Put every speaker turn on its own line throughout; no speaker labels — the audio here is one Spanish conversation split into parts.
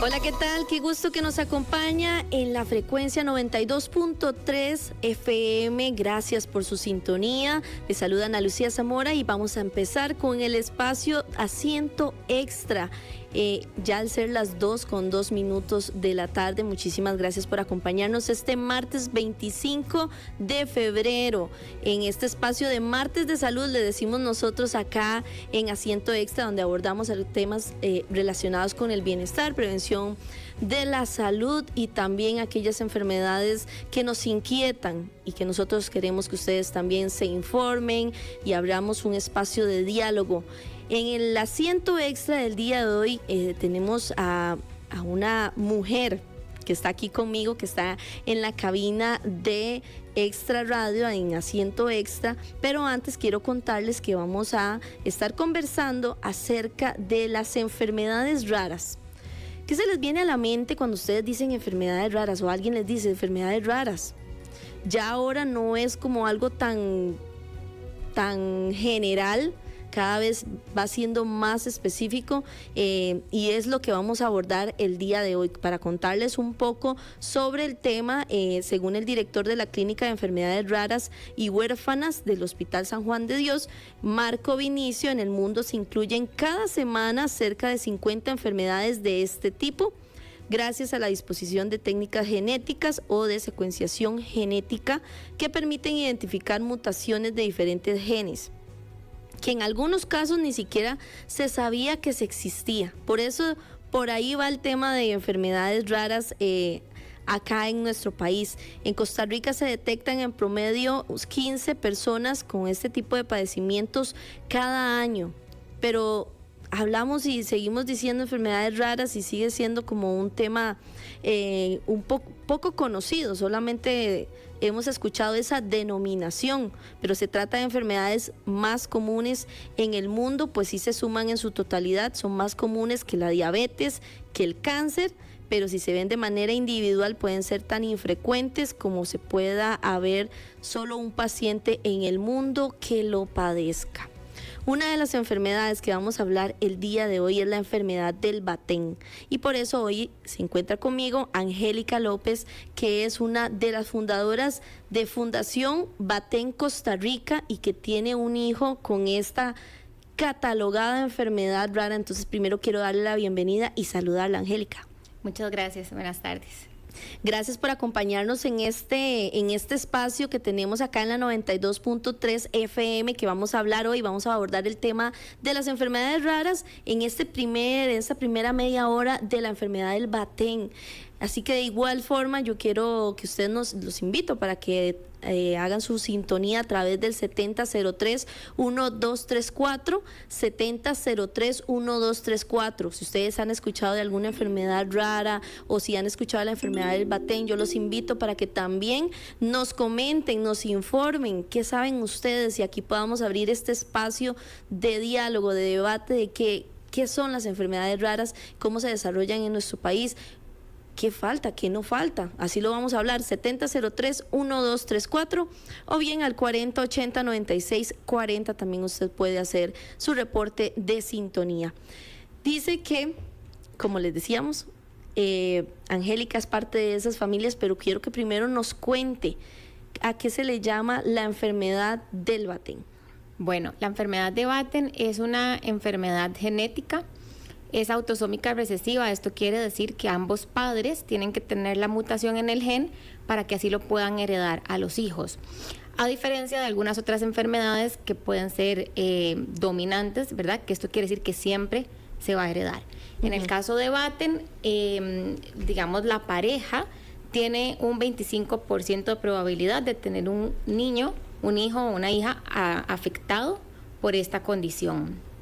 Hola, ¿qué tal? Qué gusto que nos acompaña en la frecuencia 92.3 FM. Gracias por su sintonía. Les saluda Ana Lucía Zamora y vamos a empezar con el espacio Asiento Extra. Ya al ser las 2:02 de la tarde, muchísimas gracias por acompañarnos este martes 25 de febrero. En este espacio de Martes de Salud, le decimos nosotros acá en Asiento Extra, donde abordamos temas relacionados con el bienestar, prevención de la salud y también aquellas enfermedades que nos inquietan y que nosotros queremos que ustedes también se informen y abramos un espacio de diálogo. En el Asiento Extra del día de hoy tenemos a una mujer que está aquí conmigo, que está en la cabina de Extra Radio, en Asiento Extra, pero antes quiero contarles que vamos a estar conversando acerca de las enfermedades raras. ¿Qué se les viene a la mente cuando ustedes dicen enfermedades raras o alguien les dice enfermedades raras? Ya ahora no es como algo tan general, cada vez va siendo más específico y es lo que vamos a abordar el día de hoy para contarles un poco sobre el tema. Según el director de la Clínica de Enfermedades Raras y Huérfanas del Hospital San Juan de Dios, Marco Vinicio, en el mundo se incluyen cada semana cerca de 50 enfermedades de este tipo, gracias a la disposición de técnicas genéticas o de secuenciación genética que permiten identificar mutaciones de diferentes genes, que en algunos casos ni siquiera se sabía que se existía. Por eso, por ahí va el tema de enfermedades raras acá en nuestro país. En Costa Rica se detectan en promedio 15 personas con este tipo de padecimientos cada año, pero hablamos y seguimos diciendo enfermedades raras y sigue siendo como un tema un poco conocido. Solamente hemos escuchado esa denominación, pero se trata de enfermedades más comunes en el mundo, pues sí se suman en su totalidad, son más comunes que la diabetes, que el cáncer, pero si se ven de manera individual pueden ser tan infrecuentes como se pueda haber solo un paciente en el mundo que lo padezca. Una de las enfermedades que vamos a hablar el día de hoy es la enfermedad del Batten, y por eso hoy se encuentra conmigo Angélica López, que es una de las fundadoras de Fundación Batten Costa Rica y que tiene un hijo con esta catalogada enfermedad rara. Entonces primero quiero darle la bienvenida y saludarla, Angélica.
Muchas gracias, buenas tardes.
Gracias por acompañarnos en este espacio que tenemos acá en la 92.3 FM, que vamos a hablar hoy. Vamos a abordar el tema de las enfermedades raras en esta primera media hora de la enfermedad del Batten. Así que de igual forma yo quiero que ustedes los invito para que hagan su sintonía a través del 7003-1234, 7003-1234. Si ustedes han escuchado de alguna enfermedad rara o si han escuchado de la enfermedad del Batten, yo los invito para que también nos comenten, nos informen qué saben ustedes y aquí podamos abrir este espacio de diálogo, de debate de qué son las enfermedades raras, cómo se desarrollan en nuestro país. ¿Qué falta? ¿Qué no falta? Así lo vamos a hablar, 7003-1234 o bien al 4080-9640 también usted puede hacer su reporte de sintonía. Dice que, como les decíamos, Angélica es parte de esas familias, pero quiero que primero nos cuente a qué se le llama la enfermedad del Batten.
Bueno, la enfermedad de Batten es una enfermedad genética. Es autosómica recesiva. Esto quiere decir que ambos padres tienen que tener la mutación en el gen para que así lo puedan heredar a los hijos. A diferencia de algunas otras enfermedades que pueden ser dominantes, ¿verdad? Que esto quiere decir que siempre se va a heredar. En el caso de Batten, digamos, la pareja tiene un 25% de probabilidad de tener un niño, un hijo o una hija afectado por esta condición.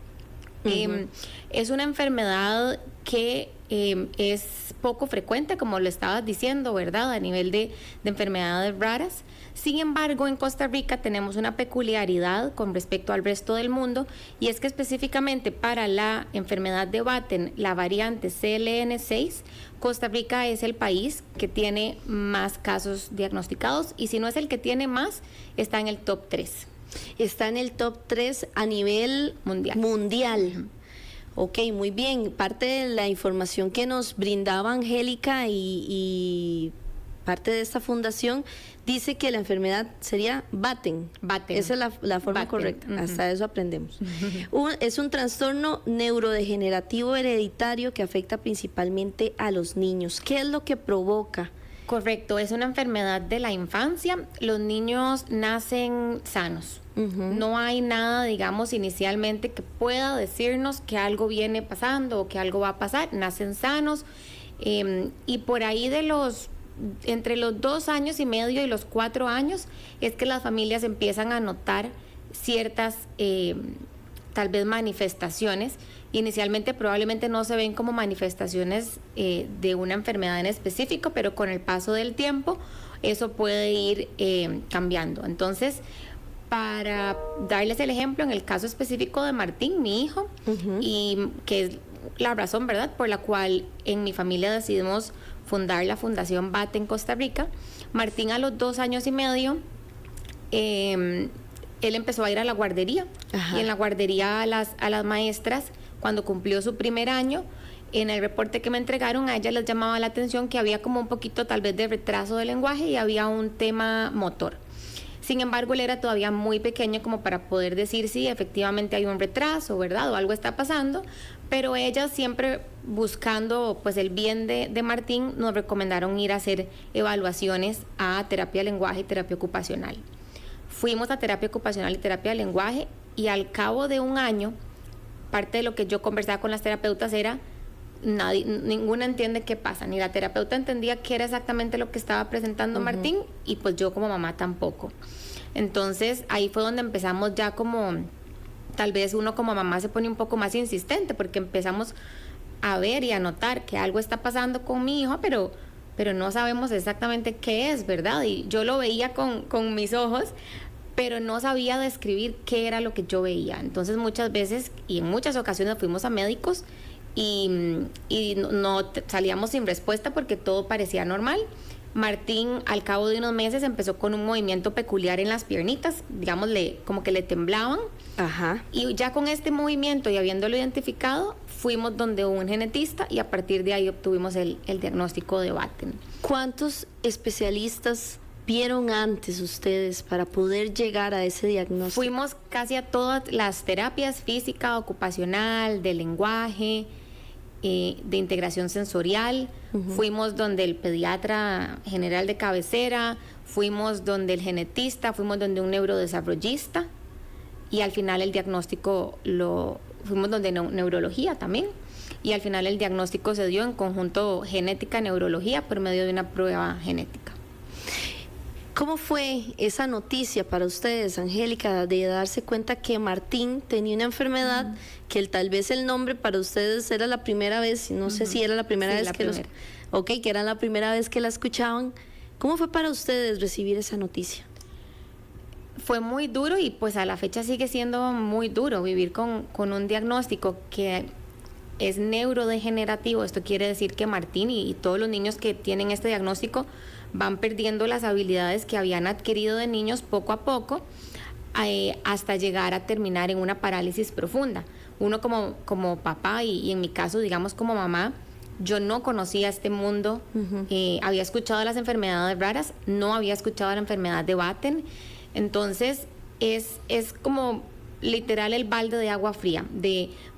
Es una enfermedad que es poco frecuente, como lo estabas diciendo, ¿verdad? A nivel de enfermedades raras. Sin embargo, en Costa Rica tenemos una peculiaridad con respecto al resto del mundo, y es que específicamente para la enfermedad de Batten, la variante CLN6, Costa Rica es el país que tiene más casos diagnosticados, y si no es el que tiene más, está en el top 3.
Está en el top 3 a nivel mundial. Ok, muy bien. Parte de la información que nos brindaba Angélica y parte de esta fundación dice que la enfermedad sería Batten. Esa es la forma
Batten.
correcta. Hasta eso aprendemos. Es un trastorno neurodegenerativo hereditario que afecta principalmente a los niños. ¿Qué es lo que provoca?
Correcto, es una enfermedad de la infancia. Los niños nacen sanos. No hay nada, digamos, inicialmente que pueda decirnos que algo viene pasando o que algo va a pasar. Nacen sanos y por ahí entre los 2 años y medio y los 4 años es que las familias empiezan a notar ciertas tal vez manifestaciones. Inicialmente probablemente no se ven como manifestaciones de una enfermedad en específico, pero con el paso del tiempo eso puede ir cambiando. Entonces, para darles el ejemplo, en el caso específico de Martín, mi hijo, y que es la razón, ¿verdad?, por la cual en mi familia decidimos fundar la Fundación Batten en Costa Rica. Martín, a los 2 años y medio, él empezó a ir a la guardería. Y en la guardería a las maestras, cuando cumplió su primer año, en el reporte que me entregaron, a ella les llamaba la atención que había como un poquito tal vez de retraso del lenguaje y había un tema motor. Sin embargo, él era todavía muy pequeño como para poder decir si efectivamente hay un retraso, ¿verdad?, o algo está pasando, pero ellas, siempre buscando pues el bien de Martín, nos recomendaron ir a hacer evaluaciones a terapia de lenguaje y terapia ocupacional. Fuimos a terapia ocupacional y terapia de lenguaje y al cabo de 1 año, parte de lo que yo conversaba con las terapeutas era, ninguna entiende qué pasa, ni la terapeuta entendía qué era exactamente lo que estaba presentando Martín, y pues yo como mamá tampoco. Entonces ahí fue donde empezamos ya como, tal vez uno como mamá se pone un poco más insistente, porque empezamos a ver y a notar que algo está pasando con mi hijo, pero no sabemos exactamente qué es, ¿verdad? Y yo lo veía con mis ojos, pero no sabía describir qué era lo que yo veía. Entonces muchas veces y en muchas ocasiones fuimos a médicos y no salíamos sin respuesta porque todo parecía normal. Martín, al cabo de unos meses, empezó con un movimiento peculiar en las piernitas, digámosle, como que le temblaban. Y ya con este movimiento y habiéndolo identificado, fuimos donde un genetista y a partir de ahí obtuvimos el diagnóstico de Batten.
¿Cuántos especialistas vieron antes ustedes para poder llegar a ese diagnóstico?
Fuimos casi a todas las terapias: física, ocupacional, de lenguaje, de integración sensorial. Fuimos donde el pediatra general de cabecera, fuimos donde el genetista, fuimos donde un neurodesarrollista y al final el diagnóstico fuimos donde neurología también, y al final el diagnóstico se dio en conjunto genética-neurología por medio de una prueba genética.
¿Cómo fue esa noticia para ustedes, Angélica, de darse cuenta que Martín tenía una enfermedad que tal vez el nombre para ustedes era la primera vez, no sé si era la primera vez que que era la primera vez que la escuchaban? ¿Cómo fue para ustedes recibir esa noticia?
Fue muy duro y pues a la fecha sigue siendo muy duro vivir con un diagnóstico que es neurodegenerativo. Esto quiere decir que Martín y todos los niños que tienen este diagnóstico van perdiendo las habilidades que habían adquirido de niños poco a poco, hasta llegar a terminar en una parálisis profunda. Uno como papá y en mi caso, digamos, como mamá, yo no conocía este mundo. Había escuchado de las enfermedades raras, no había escuchado de la enfermedad de Batten. Entonces es como literal el balde de agua fría.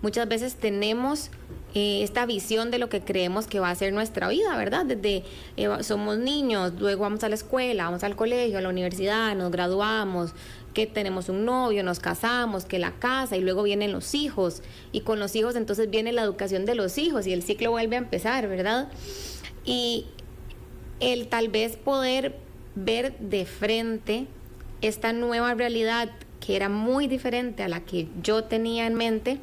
Muchas veces tenemos esta visión de lo que creemos que va a ser nuestra vida, ¿verdad? Desde somos niños, luego vamos a la escuela, vamos al colegio, a la universidad, nos graduamos, que tenemos un novio, nos casamos, que la casa, y luego vienen los hijos, y con los hijos entonces viene la educación de los hijos y el ciclo vuelve a empezar, ¿verdad? Y el tal vez poder ver de frente esta nueva realidad que era muy diferente a la que yo tenía en mente,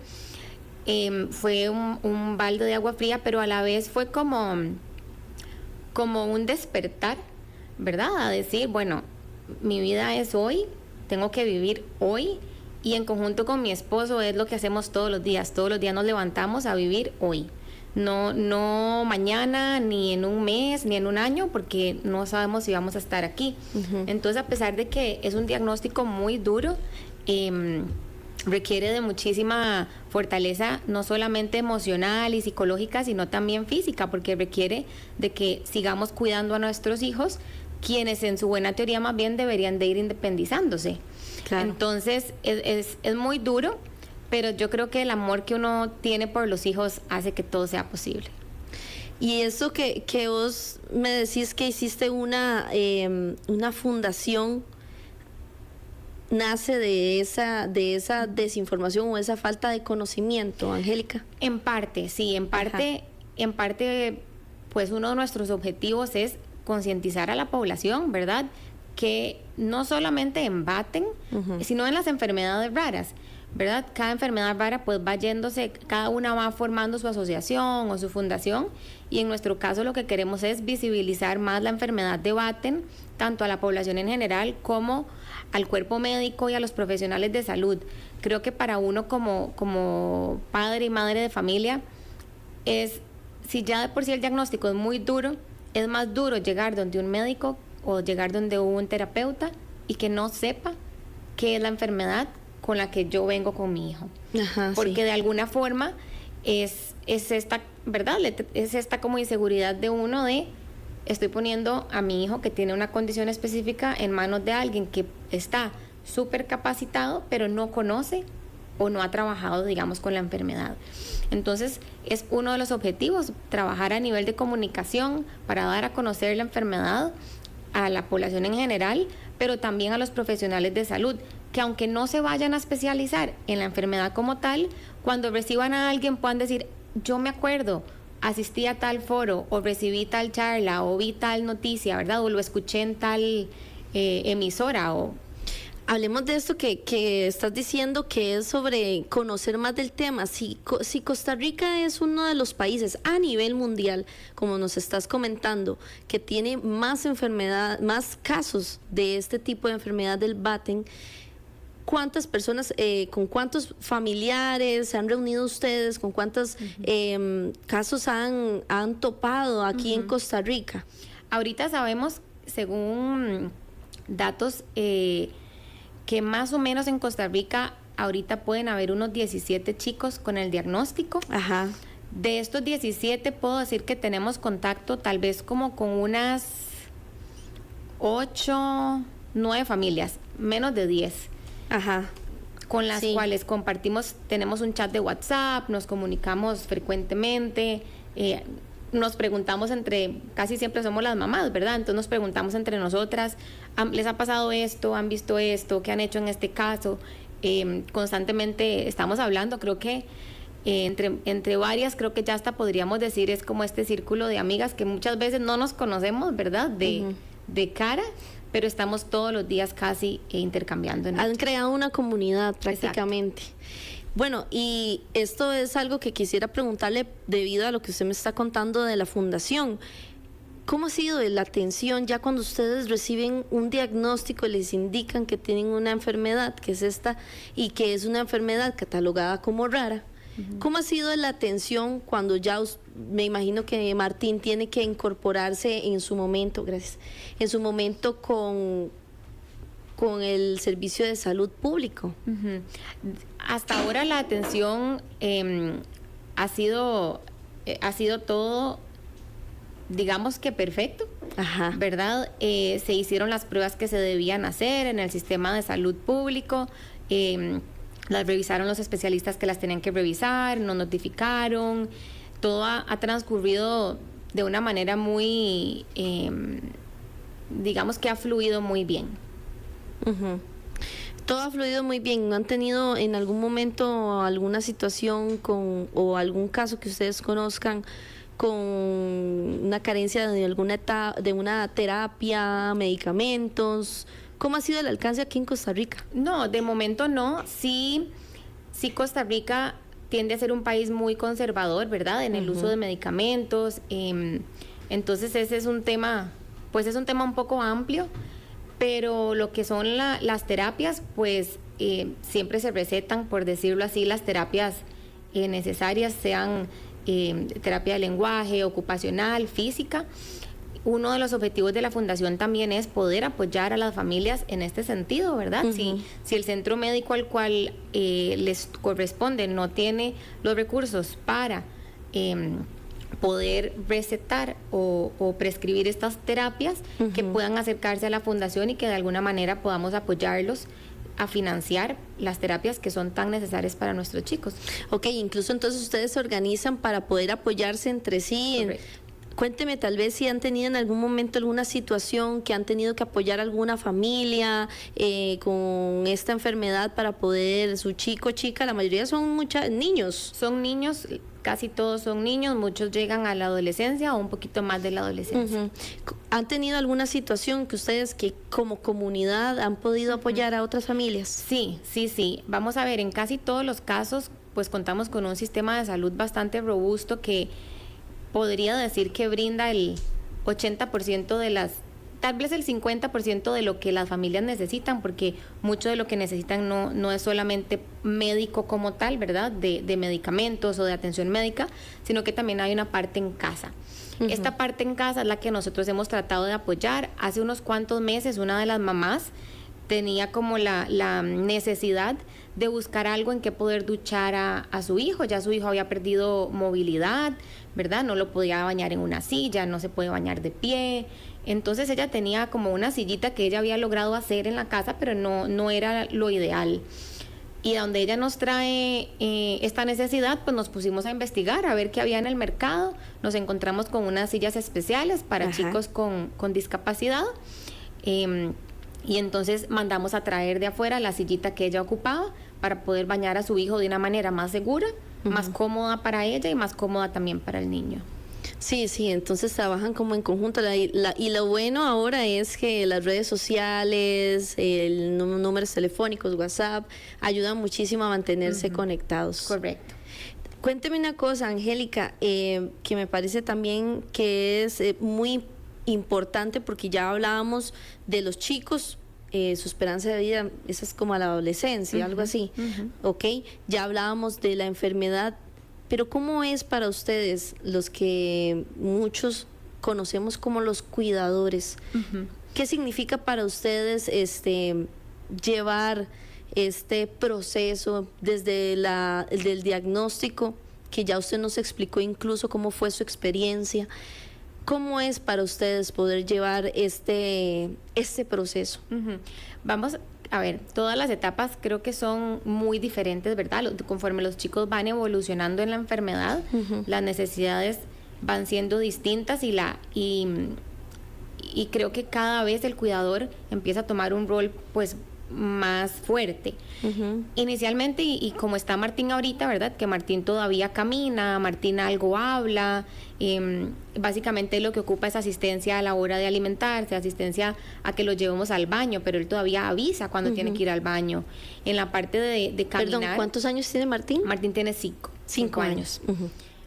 fue un balde de agua fría, pero a la vez fue como un despertar, ¿verdad? A decir, bueno, mi vida es hoy, tengo que vivir hoy, y en conjunto con mi esposo es lo que hacemos todos los días nos levantamos a vivir hoy. No mañana, ni en un mes, ni en un año, porque no sabemos si vamos a estar aquí. Entonces, a pesar de que es un diagnóstico muy duro, requiere de muchísima fortaleza, no solamente emocional y psicológica, sino también física, porque requiere de que sigamos cuidando a nuestros hijos, quienes en su buena teoría más bien deberían de ir independizándose. Claro. Entonces es muy duro, pero yo creo que el amor que uno tiene por los hijos hace que todo sea posible.
Y eso que vos me decís que hiciste una fundación, nace de esa desinformación o esa falta de conocimiento, Angélica.
En parte, sí, en parte, pues uno de nuestros objetivos es concientizar a la población, ¿verdad? Que no solamente en Batten, sino en las enfermedades raras, ¿verdad? Cada enfermedad rara pues va yéndose, cada una va formando su asociación o su fundación, y en nuestro caso lo que queremos es visibilizar más la enfermedad de Batten, tanto a la población en general como al cuerpo médico y a los profesionales de salud. Creo que para uno como padre y madre de familia, si ya de por sí el diagnóstico es muy duro, es más duro llegar donde un médico o llegar donde un terapeuta y que no sepa qué es la enfermedad con la que yo vengo con mi hijo. Ajá, porque sí, de alguna forma es esta, ¿verdad? Es esta como inseguridad de uno de: estoy poniendo a mi hijo que tiene una condición específica en manos de alguien que está súper capacitado, pero no conoce o no ha trabajado, digamos, con la enfermedad. Entonces, es uno de los objetivos, trabajar a nivel de comunicación para dar a conocer la enfermedad a la población en general, pero también a los profesionales de salud, que aunque no se vayan a especializar en la enfermedad como tal, cuando reciban a alguien puedan decir: yo me acuerdo, asistí a tal foro, o recibí tal charla, o vi tal noticia, ¿verdad? O lo escuché en tal emisora.
Hablemos de esto que estás diciendo, que es sobre conocer más del tema. Si Costa Rica es uno de los países a nivel mundial, como nos estás comentando, que tiene más casos de este tipo de enfermedad del Batten, ¿cuántas personas, con cuántos familiares se han reunido ustedes? ¿Con cuántos casos han topado aquí en Costa Rica?
Ahorita sabemos, según datos, que más o menos en Costa Rica ahorita pueden haber unos 17 chicos con el diagnóstico.
Ajá.
De estos 17 puedo decir que tenemos contacto tal vez como con unas 8, 9 familias, menos de 10.
Ajá.
Con las cuales tenemos un chat de WhatsApp, nos comunicamos frecuentemente, nos preguntamos casi siempre somos las mamás, ¿verdad? Entonces nos preguntamos entre nosotras: ¿les ha pasado esto? ¿Han visto esto? ¿Qué han hecho en este caso? Constantemente estamos hablando, creo que entre varias, creo que ya hasta podríamos decir es como este círculo de amigas que muchas veces no nos conocemos, ¿verdad? De cara, pero estamos todos los días casi intercambiando.
Han creado una comunidad prácticamente. Exacto. Bueno, y esto es algo que quisiera preguntarle debido a lo que usted me está contando de la fundación. ¿Cómo ha sido la atención ya cuando ustedes reciben un diagnóstico y les indican que tienen una enfermedad, que es esta, y que es una enfermedad catalogada como rara? ¿Cómo ha sido la atención cuando ya, me imagino que Martín tiene que incorporarse en su momento, en su momento con el servicio de salud público?
Hasta ahora la atención ha sido todo, digamos que perfecto. Ajá. ¿Verdad? Se hicieron las pruebas que se debían hacer en el sistema de salud público, las revisaron los especialistas que las tenían que revisar, nos notificaron, todo ha transcurrido de una manera muy, digamos que ha fluido muy bien.
Todo ha fluido muy bien. ¿No han tenido en algún momento alguna situación o algún caso que ustedes conozcan con una carencia de una terapia, medicamentos? ¿Cómo ha sido el alcance aquí en Costa Rica?
No, de momento no. Sí, Costa Rica tiende a ser un país muy conservador, ¿verdad? En el uso de medicamentos. Entonces ese es un tema, pues es un tema un poco amplio. Pero lo que son las terapias, pues siempre se recetan, por decirlo así, las terapias necesarias, sean terapia de lenguaje, ocupacional, física. uno de los objetivos de la fundación también es poder apoyar a las familias en este sentido, ¿verdad? Si el centro médico al cual les corresponde no tiene los recursos para poder recetar o prescribir estas terapias, que puedan acercarse a la fundación y que de alguna manera podamos apoyarlos a financiar las terapias que son tan necesarias para nuestros chicos.
Ok, incluso entonces ustedes se organizan para poder apoyarse entre sí. Cuénteme tal vez si han tenido en algún momento alguna situación que han tenido que apoyar a alguna familia con esta enfermedad para poder, su chico o chica, la mayoría son niños.
Son niños, casi todos son niños, muchos llegan a la adolescencia o un poquito más de la adolescencia.
¿Han tenido alguna situación que ustedes que como comunidad han podido apoyar a otras familias?
Sí. Vamos a ver, en casi todos los casos pues contamos con un sistema de salud bastante robusto que podría decir que brinda el 80% de las, tal vez el 50% de lo que las familias necesitan, porque mucho de lo que necesitan no es solamente médico como tal, ¿verdad? De medicamentos o de atención médica, sino que también hay una parte en casa. Esta parte en casa es la que nosotros hemos tratado de apoyar. Hace unos cuantos meses una de las mamás tenía como la necesidad de buscar algo en que poder duchar a su hijo. Ya su hijo había perdido movilidad, ¿verdad? No lo podía bañar en una silla, no se puede bañar de pie. Entonces ella tenía como una sillita que ella había logrado hacer en la casa, pero no era lo ideal. Y donde ella nos trae esta necesidad, pues nos pusimos a investigar, a ver qué había en el mercado. Nos encontramos con unas sillas especiales para chicos con discapacidad. Y entonces mandamos a traer de afuera la sillita que ella ocupaba para poder bañar a su hijo de una manera más segura, más cómoda para ella y más cómoda también para el niño.
Sí, entonces trabajan como en conjunto y lo bueno ahora es que las redes sociales, números telefónicos, WhatsApp, ayudan muchísimo a mantenerse conectados.
Correcto.
Cuénteme una cosa, Angélica, que me parece también que es muy importante porque ya hablábamos de los chicos, su esperanza de vida, esa es como a la adolescencia, algo así, ¿ok? Ya hablábamos de la enfermedad, pero ¿cómo es para ustedes, los que muchos conocemos como los cuidadores? ¿Qué significa para ustedes llevar este proceso desde el diagnóstico, que ya usted nos explicó incluso cómo fue su experiencia? ¿Cómo es para ustedes poder llevar este proceso?
Vamos a ver, todas las etapas creo que son muy diferentes, ¿verdad? Conforme los chicos van evolucionando en la enfermedad, las necesidades van siendo distintas y creo que cada vez el cuidador empieza a tomar un rol pues más fuerte. Inicialmente, y como está Martín ahorita, ¿verdad? Que Martín todavía camina, Martín algo habla, básicamente lo que ocupa es asistencia a la hora de alimentarse, asistencia a que lo llevemos al baño, pero él todavía avisa cuando tiene que ir al baño. En la parte de caminar...
Perdón, ¿cuántos años tiene Martín?
Martín tiene 5 años.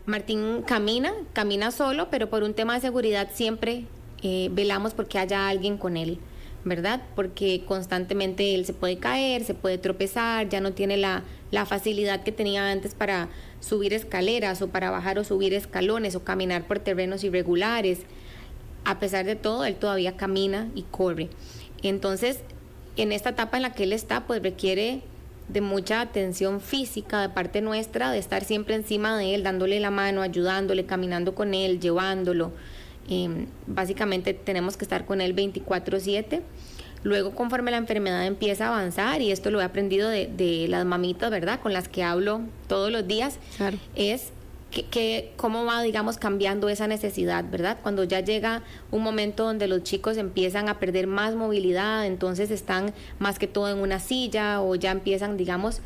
Martín camina solo, pero por un tema de seguridad siempre velamos porque haya alguien con él, ¿verdad? Porque constantemente él se puede caer, se puede tropezar, ya no tiene la facilidad que tenía antes para subir escaleras o para bajar o subir escalones o caminar por terrenos irregulares. A pesar de todo, él todavía camina y corre. Entonces, en esta etapa en la que él está, pues requiere de mucha atención física de parte nuestra, de estar siempre encima de él, dándole la mano, ayudándole, caminando con él, llevándolo. Básicamente tenemos que estar con él 24/7. Luego, conforme la enfermedad empieza a avanzar, y esto lo he aprendido de las mamitas, ¿verdad?, con las que hablo todos los días, claro, es que cómo va, digamos, cambiando esa necesidad, ¿verdad? Cuando ya llega un momento donde los chicos empiezan a perder más movilidad, entonces están más que todo en una silla o ya empiezan, digamos,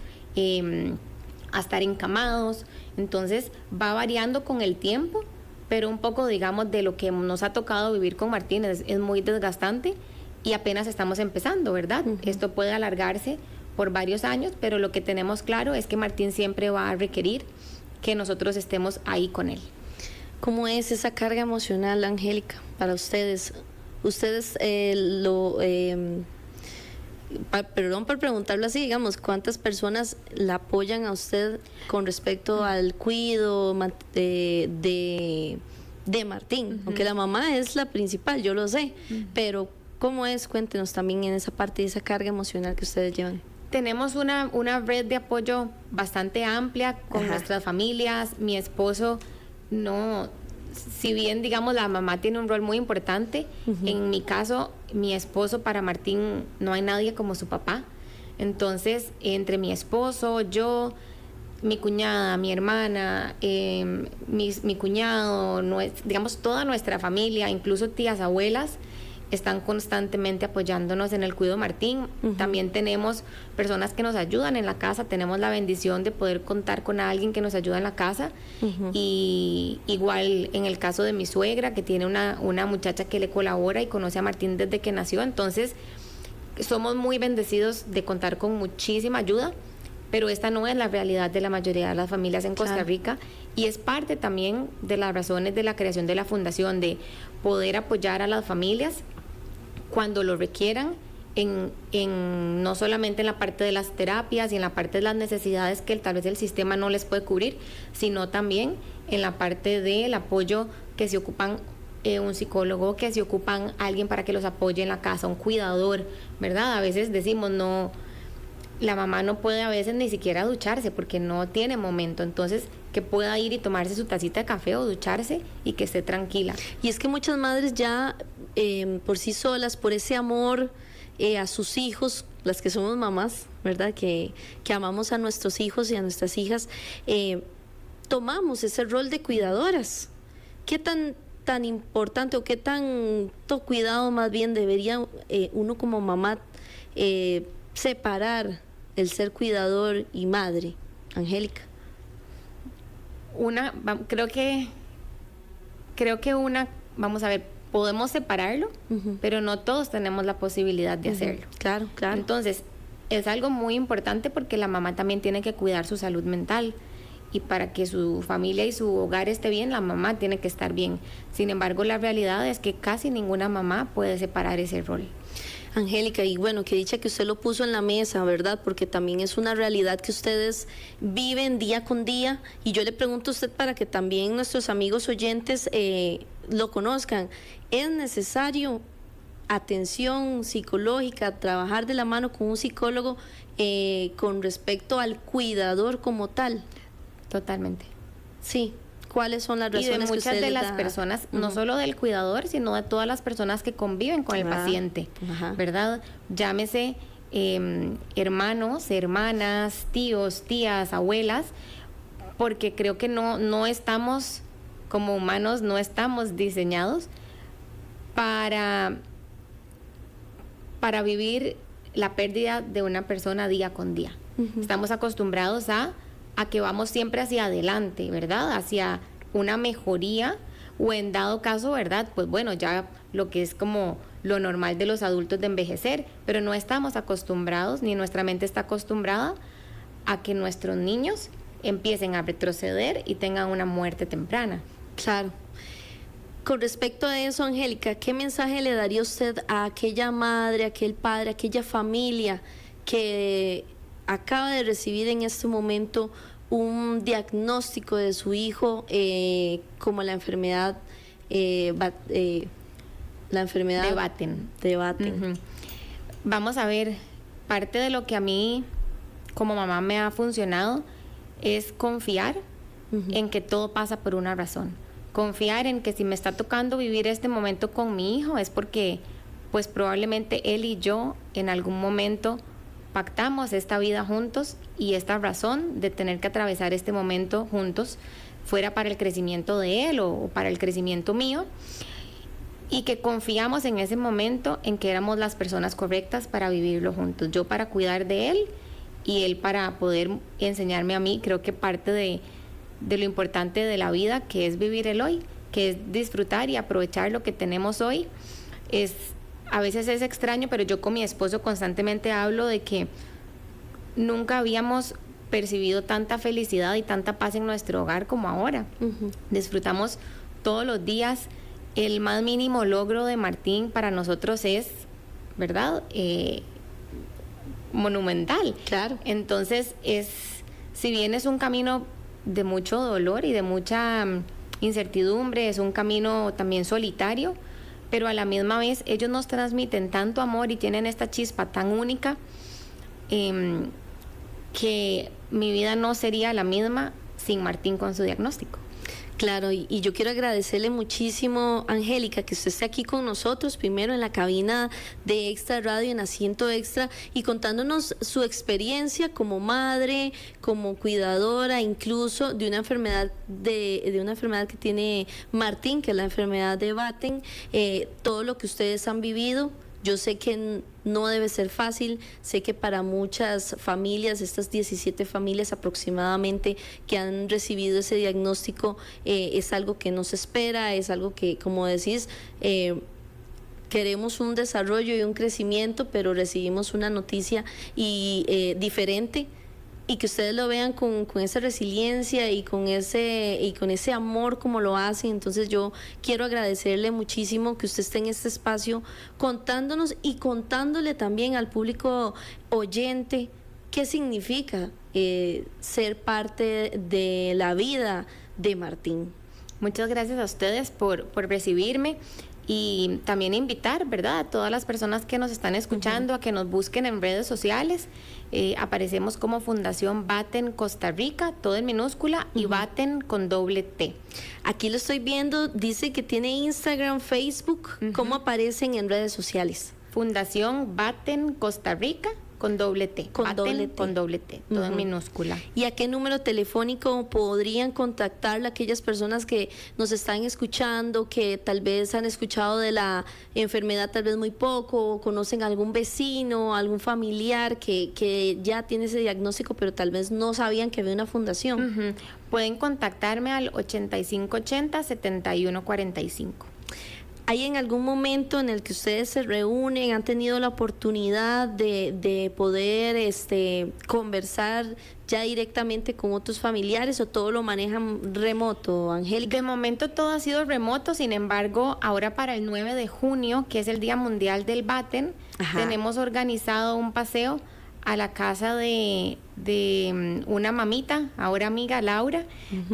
a estar encamados. Entonces va variando con el tiempo, pero un poco, digamos, de lo que nos ha tocado vivir con Martín es muy desgastante y apenas estamos empezando, ¿verdad? Esto puede alargarse por varios años, pero lo que tenemos claro es que Martín siempre va a requerir que nosotros estemos ahí con él.
¿Cómo es esa carga emocional, Angélica, para ustedes? Ustedes perdón por preguntarlo así, digamos, ¿cuántas personas la apoyan a usted con respecto al cuidado de de Martín, aunque la mamá es la principal, yo lo sé, pero ¿cómo es? Cuéntenos también en esa parte de esa carga emocional que ustedes llevan.
Tenemos una red de apoyo bastante amplia con nuestras familias. Mi esposo no, si bien digamos la mamá tiene un rol muy importante, en mi caso, mi esposo para Martín no hay nadie como su papá. Entonces, entre mi esposo, yo, mi cuñada, mi hermana, mi cuñado, digamos toda nuestra familia, incluso tías, abuelas, están constantemente apoyándonos en el cuidado de Martín. También tenemos personas que nos ayudan en la casa, tenemos la bendición de poder contar con alguien que nos ayuda en la casa. Y igual en el caso de mi suegra, que tiene una muchacha que le colabora y conoce a Martín desde que nació. Entonces, somos muy bendecidos de contar con muchísima ayuda, pero esta no es la realidad de la mayoría de las familias en Costa Rica, y es parte también de las razones de la creación de la fundación, de poder apoyar a las familias cuando lo requieran, no solamente en la parte de las terapias y en la parte de las necesidades que tal vez el sistema no les puede cubrir, sino también en la parte del apoyo que se ocupan un psicólogo, que se ocupan alguien para que los apoye en la casa, un cuidador, ¿verdad? A veces decimos, no, la mamá no puede a veces ni siquiera ducharse porque no tiene momento, entonces que pueda ir y tomarse su tacita de café o ducharse y que esté tranquila.
Y es que muchas madres ya por sí solas, por ese amor a sus hijos, las que somos mamás, ¿verdad? Que amamos a nuestros hijos y a nuestras hijas, tomamos ese rol de cuidadoras. ¿Qué tan importante o qué tanto cuidado más bien debería uno como mamá separar el ser cuidador y madre? Angélica.
Creo que vamos a ver, podemos separarlo, pero no todos tenemos la posibilidad de hacerlo.
Claro.
Entonces, es algo muy importante porque la mamá también tiene que cuidar su salud mental. Y para que su familia y su hogar esté bien, la mamá tiene que estar bien. Sin embargo, la realidad es que casi ninguna mamá puede separar ese rol.
Angélica, y bueno, qué dicha que usted lo puso en la mesa, ¿verdad? Porque también es una realidad que ustedes viven día con día. Y yo le pregunto a usted para que también nuestros amigos oyentes lo conozcan. ¿Es necesario atención psicológica, trabajar de la mano con un psicólogo con respecto al cuidador como tal?
Totalmente.
Sí. ¿Cuáles son las razones
y de muchas
que usted
de las
da?
personas, no solo del cuidador, sino de todas las personas que conviven con el paciente, ¿verdad? Llámese hermanos, hermanas, tíos, tías, abuelas, porque creo que no estamos, como humanos, no estamos diseñados para vivir la pérdida de una persona día con día. Estamos acostumbrados a que vamos siempre hacia adelante, ¿verdad? Hacia una mejoría, o en dado caso, ¿verdad? Pues bueno, ya lo que es como lo normal de los adultos de envejecer, pero no estamos acostumbrados, ni nuestra mente está acostumbrada a que nuestros niños empiecen a retroceder y tengan una muerte temprana.
Claro. Con respecto a eso, Angélica, ¿qué mensaje le daría usted a aquella madre, aquel padre, aquella familia que acaba de recibir en este momento un diagnóstico de su hijo como la enfermedad
de Batten? Vamos a ver, parte de lo que a mí como mamá me ha funcionado es confiar en que todo pasa por una razón. Confiar en que si me está tocando vivir este momento con mi hijo es porque pues probablemente él y yo en algún momento pactamos esta vida juntos, y esta razón de tener que atravesar este momento juntos fuera para el crecimiento de él o para el crecimiento mío, y que confiamos en ese momento en que éramos las personas correctas para vivirlo juntos, yo para cuidar de él y él para poder enseñarme a mí. Creo que parte de lo importante de la vida, que es vivir el hoy, que es disfrutar y aprovechar lo que tenemos hoy, a veces es extraño, pero yo con mi esposo constantemente hablo de que nunca habíamos percibido tanta felicidad y tanta paz en nuestro hogar como ahora. Disfrutamos todos los días. El más mínimo logro de Martín para nosotros es, ¿verdad? Monumental.
Claro.
Entonces, si bien es un camino de mucho dolor y de mucha incertidumbre, es un camino también solitario, pero a la misma vez ellos nos transmiten tanto amor y tienen esta chispa tan única que mi vida no sería la misma sin Martín con su diagnóstico.
Claro, y yo quiero agradecerle muchísimo, Angélica, que usted esté aquí con nosotros, primero en la cabina de Extra Radio, en Asiento Extra, y contándonos su experiencia como madre, como cuidadora, incluso de una enfermedad de una enfermedad que tiene Martín, que es la enfermedad de Batten, todo lo que ustedes han vivido. Yo sé que no debe ser fácil, sé que para muchas familias, estas 17 familias aproximadamente que han recibido ese diagnóstico, es algo que no se espera, es algo que, como decís, queremos un desarrollo y un crecimiento, pero recibimos una noticia diferente. Y que ustedes lo vean con esa resiliencia y con ese amor como lo hacen. Entonces yo quiero agradecerle muchísimo que usted esté en este espacio contándonos y contándole también al público oyente qué significa ser parte de la vida de Martín.
Muchas gracias a ustedes por recibirme. Y también invitar, ¿verdad?, a todas las personas que nos están escuchando a que nos busquen en redes sociales. Aparecemos como Fundación Batten Costa Rica, todo en minúscula, y Batten con doble T.
Aquí lo estoy viendo, dice que tiene Instagram, Facebook. ¿Cómo aparecen en redes sociales?
Fundación Batten Costa Rica con doble T.
Con doble
T, todo en minúscula.
¿Y a qué número telefónico podrían contactarle a aquellas personas que nos están escuchando, que tal vez han escuchado de la enfermedad tal vez muy poco, o conocen a algún vecino, algún familiar que ya tiene ese diagnóstico, pero tal vez no sabían que había una fundación?
Pueden contactarme al 8580-7145.
¿Hay en algún momento en el que ustedes se reúnen, han tenido la oportunidad de poder conversar ya directamente con otros familiares, o todo lo manejan remoto, Angélica?
De momento todo ha sido remoto, sin embargo, ahora para el 9 de junio, que es el Día Mundial del Batten, tenemos organizado un paseo a la casa de una mamita, ahora amiga, Laura,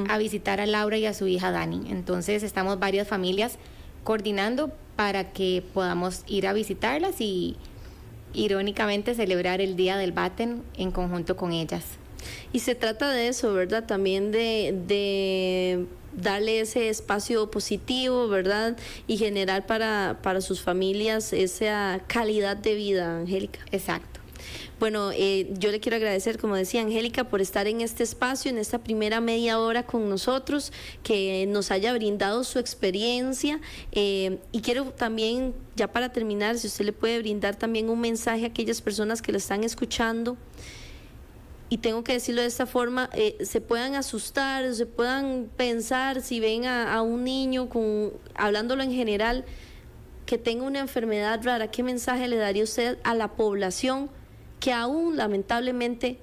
a visitar a Laura y a su hija Dani. Entonces estamos varias familias coordinando para que podamos ir a visitarlas y irónicamente celebrar el Día del Batten en conjunto con ellas.
Y se trata de eso, ¿verdad? También de darle ese espacio positivo, ¿verdad? Y generar para sus familias esa calidad de vida, Angélica.
Exacto.
Bueno, yo le quiero agradecer, como decía Angélica, por estar en este espacio, en esta primera media hora con nosotros, que nos haya brindado su experiencia. Y quiero también, ya para terminar, si usted le puede brindar también un mensaje a aquellas personas que lo están escuchando, y tengo que decirlo de esta forma, se puedan asustar, se puedan pensar, si ven a un niño, hablándolo en general, que tenga una enfermedad rara, ¿qué mensaje le daría usted a la población que aún lamentablemente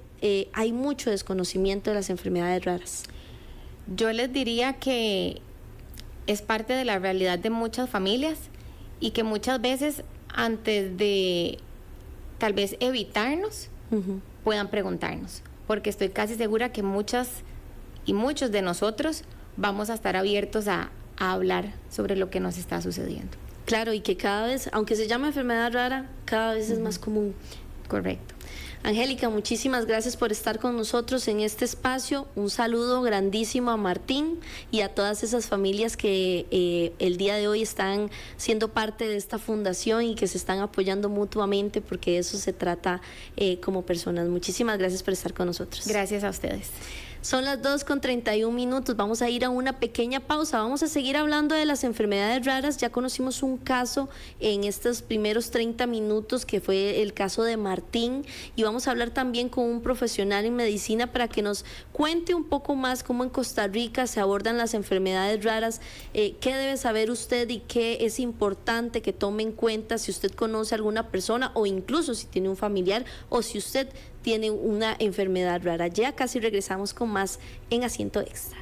hay mucho desconocimiento de las enfermedades raras?
Yo les diría que es parte de la realidad de muchas familias y que muchas veces antes de tal vez evitarnos, puedan preguntarnos, porque estoy casi segura que muchas y muchos de nosotros vamos a estar abiertos a hablar sobre lo que nos está sucediendo.
Claro, y que cada vez, aunque se llama enfermedad rara, cada vez es más común.
Correcto.
Angélica, muchísimas gracias por estar con nosotros en este espacio. Un saludo grandísimo a Martín y a todas esas familias que el día de hoy están siendo parte de esta fundación y que se están apoyando mutuamente, porque de eso se trata como personas. Muchísimas gracias por estar con nosotros.
Gracias a ustedes.
Son las 2:31. Vamos a ir a una pequeña pausa. Vamos a seguir hablando de las enfermedades raras. Ya conocimos un caso en estos primeros 30 minutos, que fue el caso de Martín. Y vamos a hablar también con un profesional en medicina para que nos cuente un poco más cómo en Costa Rica se abordan las enfermedades raras, qué debe saber usted y qué es importante que tome en cuenta si usted conoce a alguna persona, o incluso si tiene un familiar, o si usted tiene una enfermedad rara. Ya casi regresamos con más en Asiento Extra.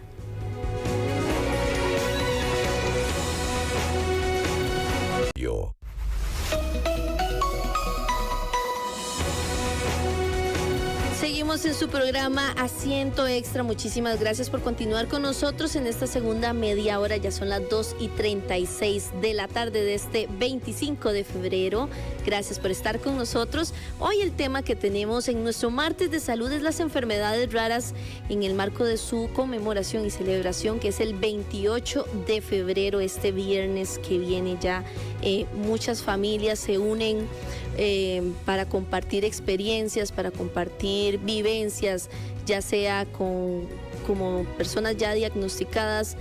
Continuamos en su programa Asiento Extra. Muchísimas gracias por continuar con nosotros en esta segunda media hora. Ya son las 2:36 de la tarde de este 25 de febrero. Gracias por estar con nosotros. Hoy el tema que tenemos en nuestro martes de salud es las enfermedades raras en el marco de su conmemoración y celebración, que es el 28 de febrero, este viernes que viene ya. Muchas familias se unen para compartir experiencias, para compartir vivencias, ya sea como personas ya diagnosticadas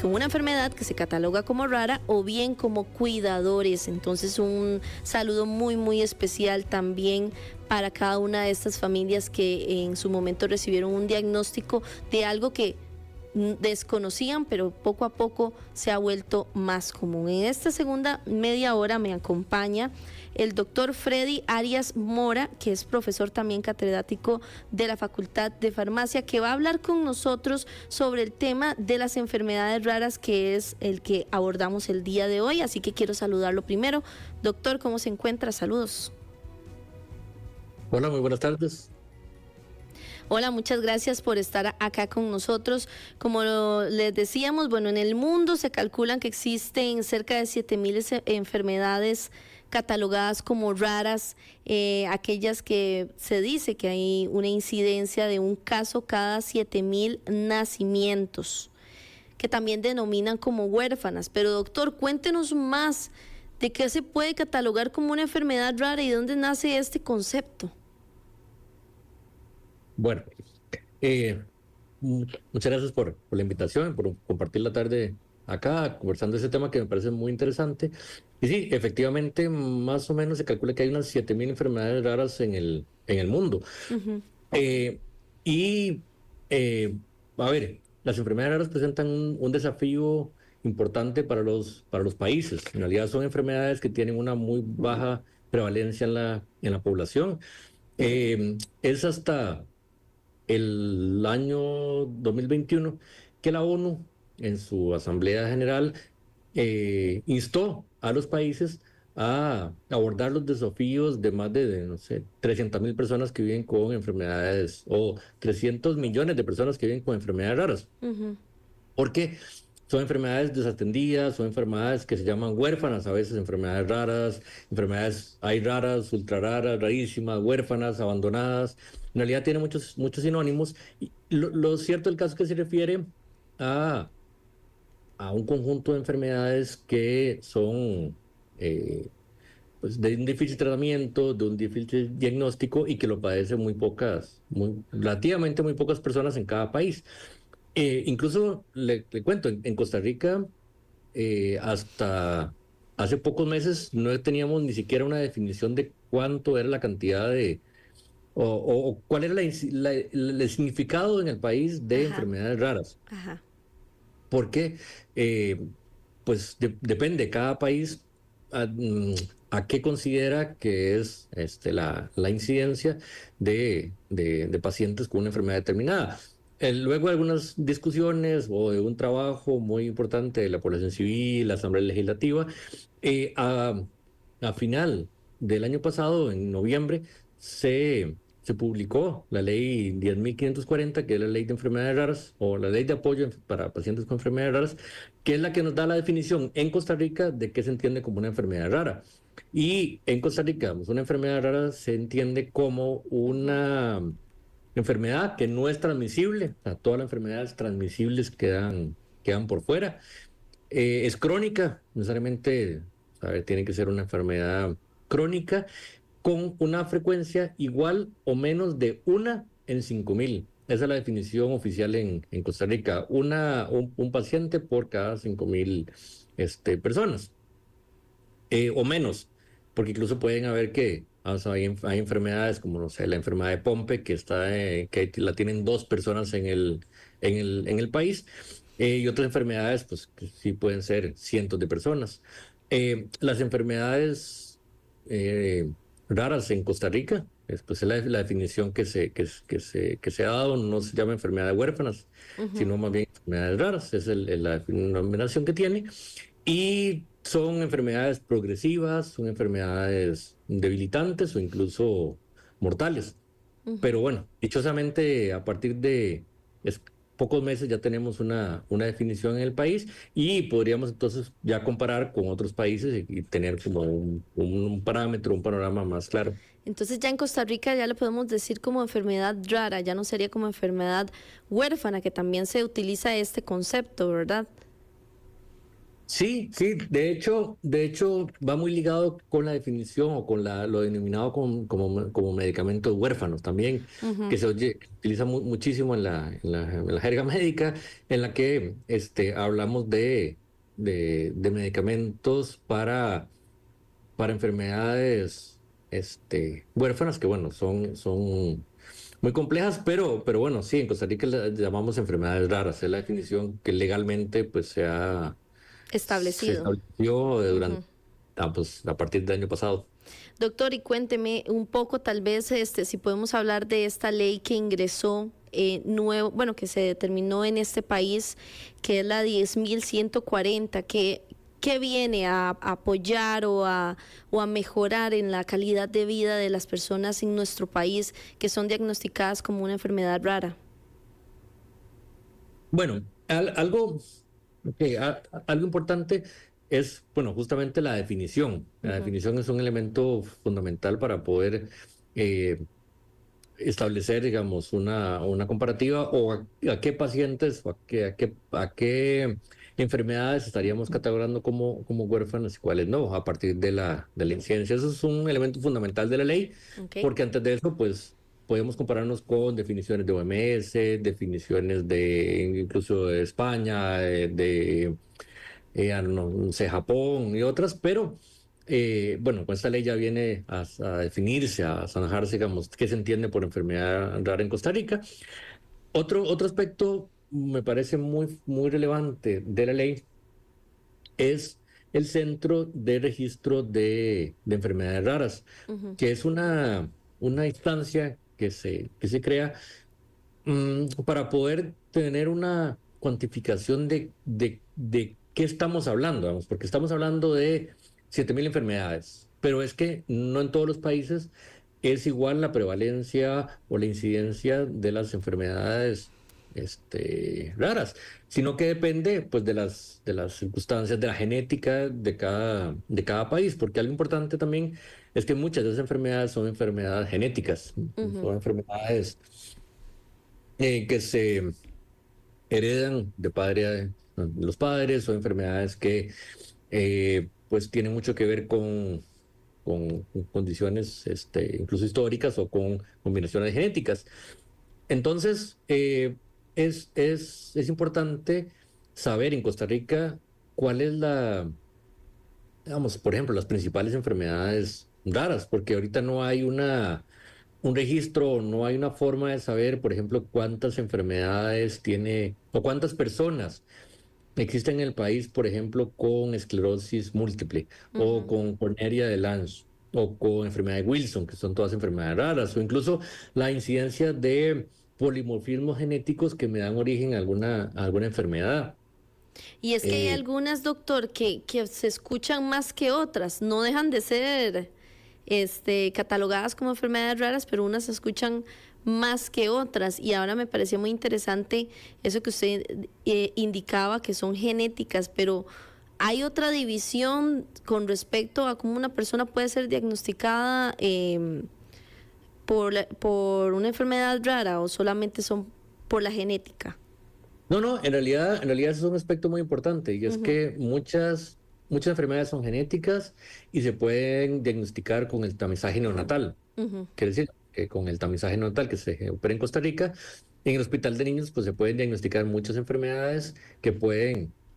con una enfermedad que se cataloga como rara, o bien como cuidadores. Entonces, un saludo muy, muy especial también para cada una de estas familias que en su momento recibieron un diagnóstico de algo que desconocían, pero poco a poco se ha vuelto más común. En esta segunda media hora me acompaña el doctor Freddy Arias Mora, que es profesor también catedrático de la Facultad de Farmacia, que va a hablar con nosotros sobre el tema de las enfermedades raras, que es el que abordamos el día de hoy. Así que quiero saludarlo primero. Doctor, ¿cómo se encuentra? Saludos.
Hola, muy buenas tardes.
Hola, muchas gracias por estar acá con nosotros. Como les decíamos, bueno, en el mundo se calculan que existen cerca de 7,000 enfermedades catalogadas como raras, aquellas que se dice que hay una incidencia de un caso cada 7,000 nacimientos, que también denominan como huérfanas. Pero doctor, cuéntenos más de qué se puede catalogar como una enfermedad rara y dónde nace este concepto.
Bueno, muchas gracias por la invitación, por compartir la tarde acá, conversando ese tema que me parece muy interesante. Y sí, efectivamente, más o menos se calcula que hay unas 7,000 enfermedades raras en el mundo.
Uh-huh.
Y, a ver, las enfermedades raras presentan un desafío importante para los países. En realidad son enfermedades que tienen una muy baja prevalencia en la población. Es hasta el año 2021 que la ONU, en su Asamblea General, instó a los países a abordar los desafíos de más de no sé, 300,000 personas que viven con enfermedades, o 300 millones de personas que viven con enfermedades raras.
Uh-huh.
Porque son enfermedades desatendidas, son enfermedades que se llaman huérfanas, a veces enfermedades raras, enfermedades hay raras, ultra raras, rarísimas, huérfanas, abandonadas. En realidad tiene muchos sinónimos. Y lo cierto del caso es que se refiere a un conjunto de enfermedades que son pues de un difícil tratamiento, de un difícil diagnóstico, y que lo padecen relativamente muy pocas personas en cada país. Incluso le cuento, en Costa Rica, hasta hace pocos meses no teníamos ni siquiera una definición de cuánto era la cantidad o cuál era el significado en el país de
Ajá.
enfermedades raras.
Ajá.
Porque, pues depende, cada país a qué considera que es la incidencia de pacientes con una enfermedad determinada. Luego de algunas discusiones o de un trabajo muy importante de la población civil, la Asamblea Legislativa, a final del año pasado, en noviembre, se publicó la ley 10.540, que es la ley de enfermedades raras, o la ley de apoyo para pacientes con enfermedades raras, que es la que nos da la definición en Costa Rica de qué se entiende como una enfermedad rara. Y en Costa Rica, una enfermedad rara se entiende como una enfermedad que no es transmisible. O sea, todas las enfermedades transmisibles quedan por fuera. Es crónica, necesariamente, tiene que ser una enfermedad crónica con una frecuencia igual o menos de 1 en 5,000. Esa es la definición oficial en Costa Rica. Un paciente por cada 5,000 personas. O menos, porque incluso pueden haber hay enfermedades como, no sé, la enfermedad de Pompe, que la tienen 2 personas en el país, y otras enfermedades, pues, que sí pueden ser cientos de personas. Las enfermedades raras en Costa Rica, pues es la definición que se ha dado, no se llama enfermedad de huérfanas, sino más bien enfermedades raras, es la denominación que tiene. Y son enfermedades progresivas, son enfermedades debilitantes o incluso mortales. Pero bueno, dichosamente a partir de pocos meses ya tenemos una definición en el país y podríamos entonces ya comparar con otros países y tener como un parámetro, un panorama más claro.
Entonces ya en Costa Rica ya lo podemos decir como enfermedad rara, ya no sería como enfermedad huérfana, que también se utiliza este concepto, ¿verdad?
Sí, sí, de hecho va muy ligado con la definición o con lo denominado como medicamentos huérfanos también, que se utiliza muchísimo en la jerga médica, en la que hablamos de medicamentos para enfermedades huérfanas, que bueno, son muy complejas, pero bueno, sí, en Costa Rica las llamamos enfermedades raras, es la definición que legalmente pues se
Establecido.
estableció durante, pues, a partir del año pasado.
Doctor, y cuénteme un poco, tal vez, si podemos hablar de esta ley que ingresó nuevo, bueno, que se determinó en este país, que es la 10.140, que viene a apoyar o a mejorar en la calidad de vida de las personas en nuestro país que son diagnosticadas como una enfermedad rara.
Bueno, algo importante es, bueno, justamente la definición. La
Ujú.
definición es un elemento fundamental para poder establecer, digamos, una comparativa o a qué pacientes o a qué enfermedades estaríamos catalogando como huérfanos y cuáles no, a partir de la incidencia. Eso es un elemento fundamental de la ley,
Ok.
porque antes de eso, pues, podemos compararnos con definiciones de OMS, definiciones de incluso de España, no sé, Japón y otras, pero bueno, con esta ley ya viene a definirse, a zanajarse, digamos, qué se entiende por enfermedad rara en Costa Rica. Otro aspecto me parece muy relevante de la ley es el Centro de Registro de Enfermedades Raras,
Ujú.
que es una instancia que se crea para poder tener una cuantificación de qué estamos hablando, vamos, porque estamos hablando de 7.000 enfermedades, pero es que no en todos los países es igual la prevalencia o la incidencia de las enfermedades raras, sino que depende pues de las circunstancias, de la genética de cada país, porque algo importante también es que muchas de esas enfermedades son enfermedades genéticas,
Ujú.
son enfermedades que se heredan de padre a los padres o enfermedades que pues tienen mucho que ver con condiciones incluso históricas o con combinaciones genéticas. Entonces, es importante saber en Costa Rica cuál es digamos, por ejemplo, las principales enfermedades raras, porque ahorita no hay un registro, no hay una forma de saber, por ejemplo, cuántas enfermedades tiene o cuántas personas existen en el país, por ejemplo, con esclerosis múltiple o
Ujú.
con corneria de Lange o con enfermedad de Wilson, que son todas enfermedades raras, o incluso la incidencia de polimorfismos genéticos que me dan origen a alguna enfermedad.
Y es que hay
Eh,
algunas, doctor, que se escuchan más que otras, no dejan de ser catalogadas como enfermedades raras, pero unas se escuchan más que otras. Y ahora me pareció muy interesante eso que usted indicaba, que son genéticas, pero hay otra división con respecto a cómo una persona puede ser diagnosticada por una enfermedad rara o solamente son por la genética.
no, no, en realidad eso es un aspecto muy importante y es
Ujú.
que muchas enfermedades son genéticas y se pueden diagnosticar con el tamizaje neonatal.
Ujú.
Quiere decir que con el tamizaje neonatal que se opera en Costa Rica, en el hospital de niños, pues se pueden diagnosticar muchas enfermedades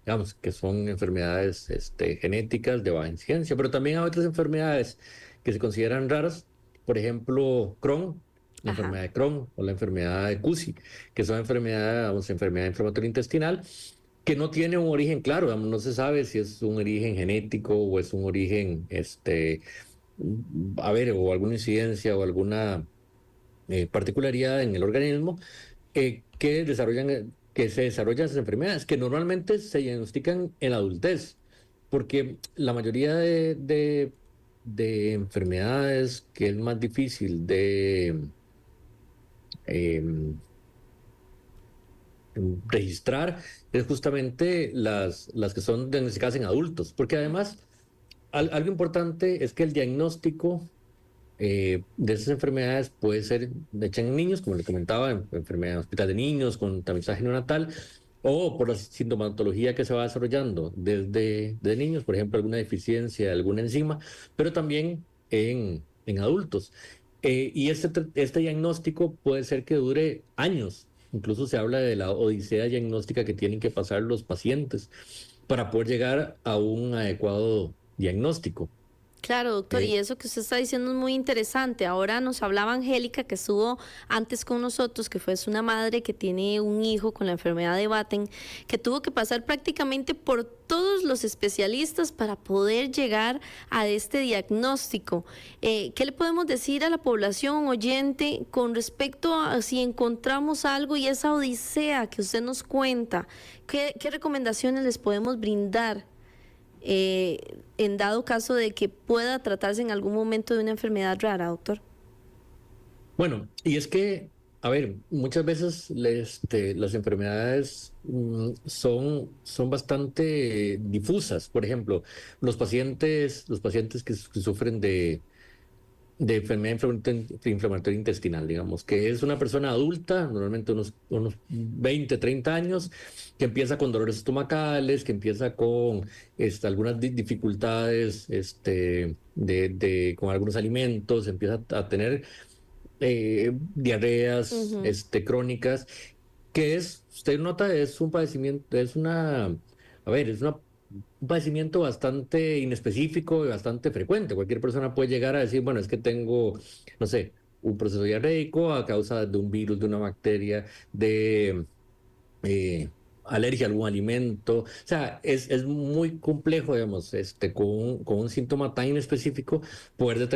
digamos, que son enfermedades genéticas de baja incidencia, pero también hay otras enfermedades que se consideran raras, por ejemplo, Crohn, la
Ajá.
enfermedad de Crohn o la enfermedad de Cusi, que son enfermedad inflamatoria intestinal que no tiene un origen claro, digamos, no se sabe si es un origen genético o es un origen a ver, o alguna incidencia o alguna particularidad en el organismo que se desarrollan esas enfermedades, que normalmente se diagnostican en la adultez, porque la mayoría de enfermedades que es más difícil registrar es justamente las que son diagnosticadas en adultos, porque además algo importante es que el diagnóstico de esas enfermedades puede ser hecha en niños, como le comentaba, enfermedad en hospital de niños con tamizaje neonatal, o por la sintomatología que se va desarrollando desde niños, por ejemplo, alguna deficiencia de alguna enzima, pero también en adultos. Y este diagnóstico puede ser que dure años. Incluso se habla de la odisea diagnóstica que tienen que pasar los pacientes para poder llegar a un adecuado diagnóstico.
Claro, doctor, y eso que usted está diciendo es muy interesante. Ahora nos hablaba Angélica, que estuvo antes con nosotros, que fue una madre que tiene un hijo con la enfermedad de Batten, que tuvo que pasar prácticamente por todos los especialistas para poder llegar a este diagnóstico. ¿Qué le podemos decir a la población oyente con respecto a si encontramos algo y esa odisea que usted nos cuenta? ¿Qué recomendaciones les podemos brindar? En dado caso de que pueda tratarse en algún momento de una enfermedad rara, doctor.
Bueno, y es que, a ver, muchas veces las enfermedades son bastante difusas. Por ejemplo, los pacientes que sufren de enfermedad inflamatoria intestinal, digamos, que es una persona adulta, normalmente unos 20, 30 años, que empieza con dolores estomacales, que empieza con algunas dificultades con algunos alimentos, empieza a tener diarreas crónicas, usted nota, es un padecimiento, un padecimiento bastante inespecífico y bastante frecuente. Cualquier persona puede llegar a decir, bueno, es que tengo, no sé, un proceso diarreico a causa de un virus, de una bacteria, de eh, alergia a algún alimento. O sea, es muy complejo, digamos, con un síntoma tan inespecífico poder
O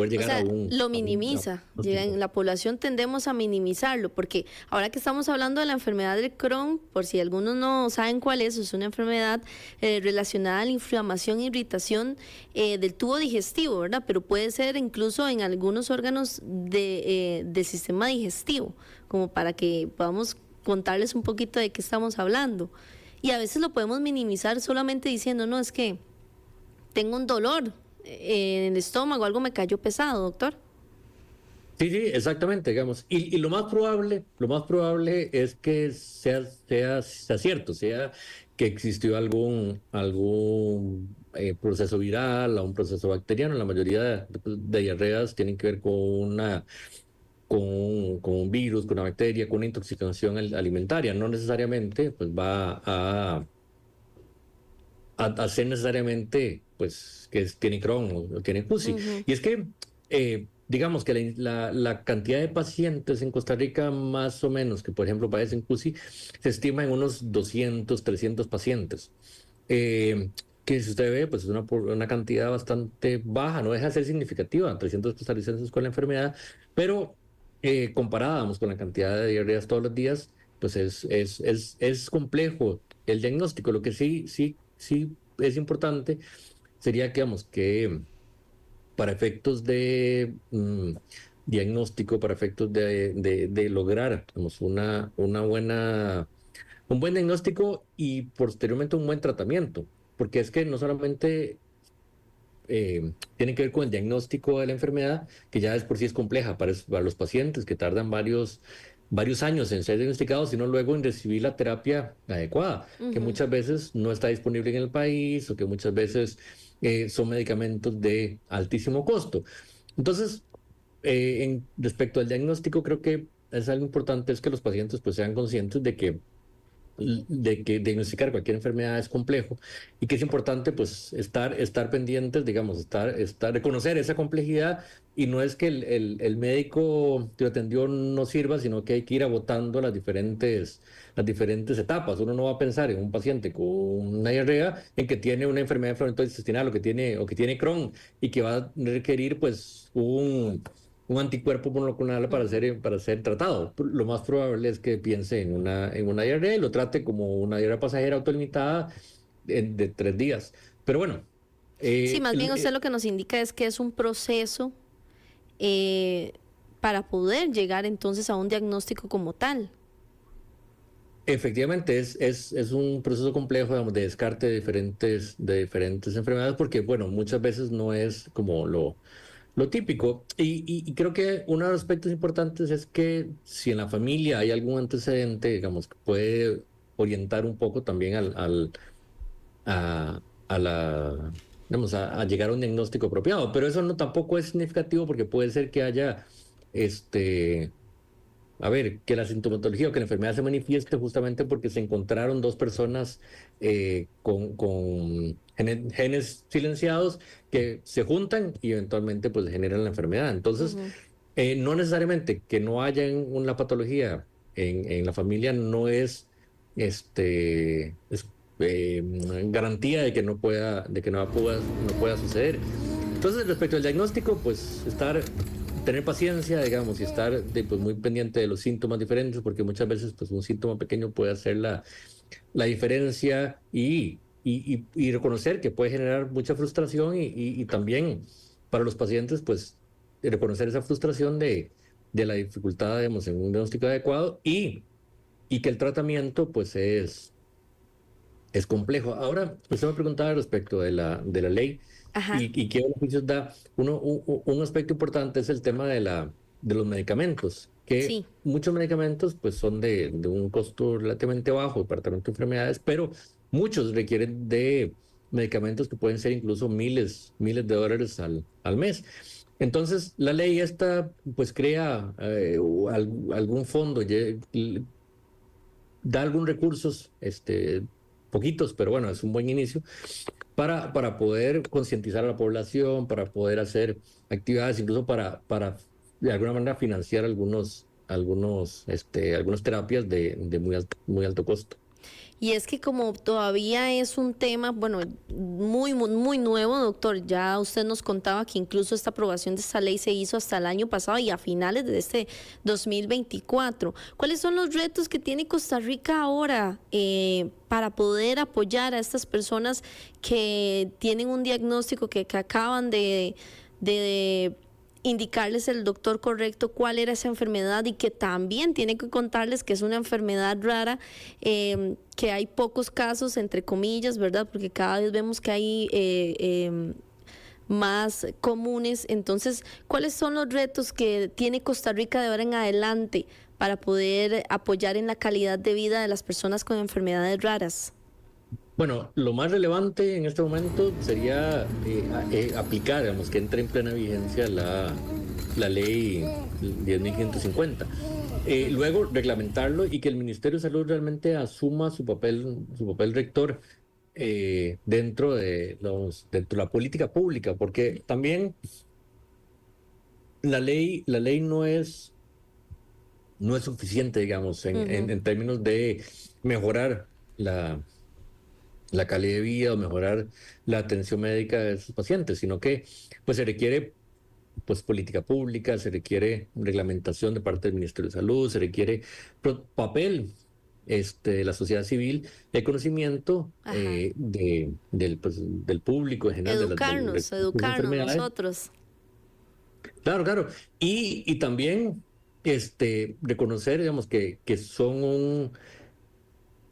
llegar
sea, lo
a un
minimiza.
diagnóstico.
En la población tendemos a minimizarlo, porque ahora que estamos hablando de la enfermedad del Crohn, por si algunos no saben cuál es una enfermedad relacionada a la inflamación e irritación del tubo digestivo, ¿verdad? Pero puede ser incluso en algunos órganos del sistema digestivo, como para que podamos contarles un poquito de qué estamos hablando. Y a veces lo podemos minimizar solamente diciendo, no, es que tengo un dolor en el estómago, algo me cayó pesado, doctor.
Sí, sí, exactamente, digamos. Y lo más probable es que sea cierto, sea que existió algún proceso viral o un proceso bacteriano. La mayoría de diarreas tienen que ver con un virus, con una bacteria, con una intoxicación alimentaria. No necesariamente pues va a ser necesariamente pues tiene Crohn o tiene CUSI.
Ujú.
Y es que digamos que la cantidad de pacientes en Costa Rica más o menos que por ejemplo padecen CUSI se estima en unos 200, 300 pacientes. Eh, que si usted ve, pues es una cantidad bastante baja, no deja de ser significativa, 300 costarricenses con la enfermedad, pero comparada, vamos, con la cantidad de diarreas todos los días, pues es complejo el diagnóstico. Lo que sí es importante sería que, vamos, que para efectos de diagnóstico, para efectos de lograr, vamos, un buen diagnóstico y posteriormente un buen tratamiento, porque es que no solamente tiene que ver con el diagnóstico de la enfermedad, que ya es por sí es compleja para los pacientes, que tardan varios años en ser diagnosticados, sino luego en recibir la terapia adecuada, que
Ujú.
muchas veces no está disponible en el país o que muchas veces son medicamentos de altísimo costo. Entonces, respecto al diagnóstico, creo que es algo importante es que los pacientes pues sean conscientes de que diagnosticar cualquier enfermedad es complejo y que es importante pues estar pendientes, digamos, reconocer esa complejidad, y no es que el médico que lo atendió no sirva, sino que hay que ir agotando las diferentes etapas. Uno no va a pensar en un paciente con una diarrea en que tiene una enfermedad inflamatoria intestinal o que tiene Crohn y que va a requerir pues un anticuerpo monoclonal para ser tratado. Lo más probable es que piense en una diarrea y lo trate como una diarrea pasajera autolimitada de 3 días. Pero bueno,
Sí,
eh,
más bien
el-
usted
eh,
lo que nos indica es que es un proceso eh, para poder llegar entonces a un diagnóstico como tal.
Efectivamente, es un proceso complejo, digamos, de descarte de diferentes enfermedades, porque, bueno, muchas veces no es como lo típico. Y creo que uno de los aspectos importantes es que si en la familia hay algún antecedente, digamos, que puede orientar un poco también a, a la, digamos, a llegar a un diagnóstico apropiado. Pero eso no tampoco es significativo porque puede ser que haya, este, a ver, que la sintomatología o que la enfermedad se manifieste justamente porque se encontraron dos personas con genes silenciados que se juntan y eventualmente pues generan la enfermedad. Entonces,
Ujú.
no necesariamente que no haya una patología en la familia no es, este, es, eh, garantía de que no pueda suceder. Entonces, respecto al diagnóstico, pues tener paciencia, digamos, y estar pues, muy pendiente de los síntomas diferentes, porque muchas veces pues, un síntoma pequeño puede hacer la diferencia y reconocer que puede generar mucha frustración y también para los pacientes, pues, reconocer esa frustración de la dificultad, digamos, en un diagnóstico adecuado y que el tratamiento, pues, es complejo. Ahora, usted me preguntaba respecto de la ley
Ajá,
y qué beneficios da. Un aspecto importante es el tema de los medicamentos, que
sí.
muchos medicamentos pues son de un costo relativamente bajo para tratamiento de enfermedades, pero muchos requieren de medicamentos que pueden ser incluso miles de dólares al mes. Entonces, la ley esta pues crea algún fondo, da algunos recursos, poquitos, pero bueno, es un buen inicio, para poder concientizar a la población, para poder hacer actividades, incluso para de alguna manera financiar algunas terapias de muy alto costo.
Y es que como todavía es un tema, bueno, muy nuevo, doctor, ya usted nos contaba que incluso esta aprobación de esta ley se hizo hasta el año pasado y a finales de este 2024. ¿Cuáles son los retos que tiene Costa Rica ahora para poder apoyar a estas personas que tienen un diagnóstico que acaban de indicarles el doctor correcto cuál era esa enfermedad y que también tiene que contarles que es una enfermedad rara, que hay pocos casos, entre comillas, ¿verdad? Porque cada vez vemos que hay más comunes. Entonces, ¿cuáles son los retos que tiene Costa Rica de ahora en adelante para poder apoyar en la calidad de vida de las personas con enfermedades raras?
Bueno, lo más relevante en este momento sería aplicar, digamos, que entre en plena vigencia la ley 10.550. Luego, reglamentarlo y que el Ministerio de Salud realmente asuma su papel rector dentro de la política pública, porque también la ley no es suficiente, digamos,
Ujú.
en términos de mejorar la calidad de vida o mejorar la atención médica de sus pacientes, sino que pues se requiere pues política pública, se requiere reglamentación de parte del Ministerio de Salud, se requiere papel de la sociedad civil, el conocimiento
Ajá.
del público en general de las
Educarnos
enfermedades.
nosotros.
Claro, claro. Y también reconocer, digamos, que son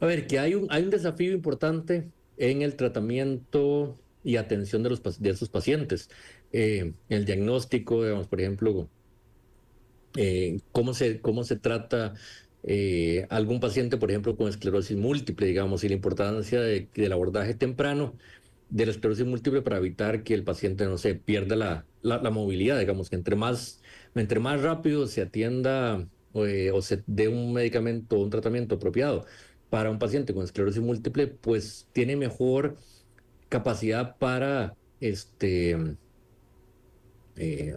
a ver, que hay un desafío importante en el tratamiento y atención de esos pacientes. El diagnóstico, digamos, por ejemplo, cómo se trata algún paciente, por ejemplo, con esclerosis múltiple, digamos, y la importancia del abordaje temprano de la esclerosis múltiple para evitar que el paciente, no sé, pierda la movilidad, digamos, que entre más rápido se atienda o se dé un medicamento o un tratamiento apropiado para un paciente con esclerosis múltiple, pues tiene mejor capacidad para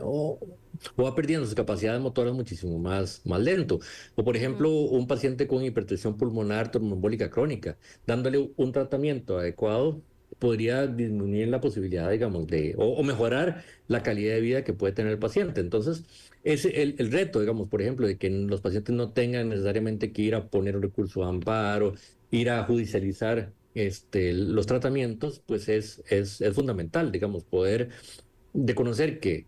o va perdiendo sus capacidades motoras muchísimo más lento. O por ejemplo, un paciente con hipertensión pulmonar tromboembólica crónica, dándole un tratamiento adecuado, podría disminuir la posibilidad, digamos, o mejorar la calidad de vida que puede tener el paciente. Entonces, el reto, digamos, por ejemplo, de que los pacientes no tengan necesariamente que ir a poner un recurso de amparo, ir a judicializar los tratamientos, pues es fundamental, digamos, poder de conocer que